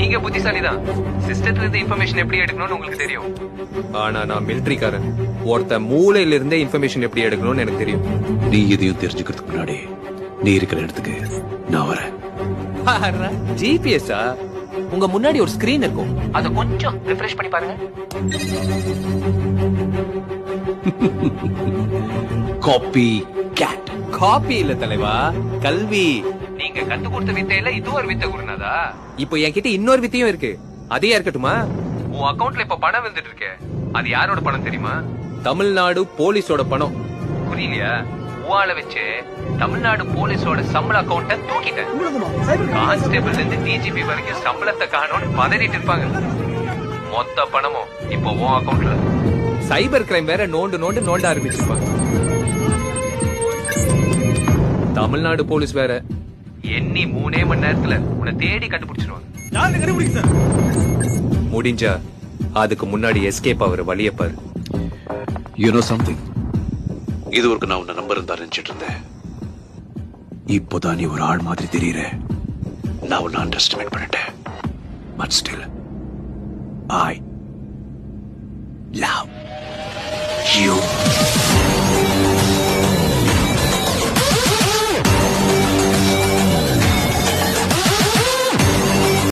நீங்க புத்திசாலி தான். சிஸ்டத்துல இருந்து இன்ஃபர்மேஷன் எப்படி எடுக்கணும்னு உங்களுக்கு தெரியும். ஆனா நான் மிலிட்டரிக்காரன். ஒருத்த மூளையில இருந்தே இன்ஃபர்மேஷன் எப்படி எடுக்கணும்னு எனக்கு தெரியும். நீ எதையும் தெரிஞ்சுக்கிறதுக்கு முன்னாடி நீ இருக்கிற இடத்துக்கு நான் வரேன். ஜிபிஎஸ்ஸா? உங்க முன்னாடி ஒரு ஸ்கிரீன் இருக்கும், அத கொஞ்சம் ரிஃப்ரெஷ் பண்ணி பாருங்க. Copy gate. காப்பி இல்ல தலைவா, கல்வி. நீங்க கத்து கொடுத்த வித்தையில இது ஒரு வித்தை குருநாதா. இப்போ என்கிட்ட இன்னொரு வித்தையும் இருக்கு, அதே இருக்கட்டுமா? உன் அக்கவுண்ட்ல இப்ப பணம் வந்துட்டு இருக்கு, அது யாரோட பணம் தெரியுமா? தமிழ்நாடு போலீஸோட பணம். புரியலையா? உவால வச்சு தமிழ்நாடு போலீஸோட சம்பள அக்கவுண்ட தூக்கிட்டேன். கான்ஸ்டபிள்ல இருந்து டிஜிபி வரைக்கும் சம்பளத்தை காணோன்னு பதறிட்டு இருப்பாங்க. மொத்த பணமும் இப்போ உன் அக்கவுண்ட்ல. சைபர் கிரைம் வேற நோண்ட ஆரம்பிச்சிருப்பாங்க. தமிழ்நாடு போலீஸ் வேற எண்ணி 3 மணி நேரத்துல உன்னை தேடி கண்டுபிடிச்சிருவாங்க. முடிஞ்சா அதுக்கு முன்னாடி எஸ்கேப் ஆகுற வழிய பாரு. யூ நோ சம்திங், இது ஒரு நான் உன்னை நம்பர் இருந்தா நினைச்சிட்டு இருந்தேன். இப்போதான் நீ ஒரு ஆள் மாதிரி தெரியற. நான் உன்னை அண்டர்ஸ்டிமேட் பண்ணிட்டேன். But still I love you.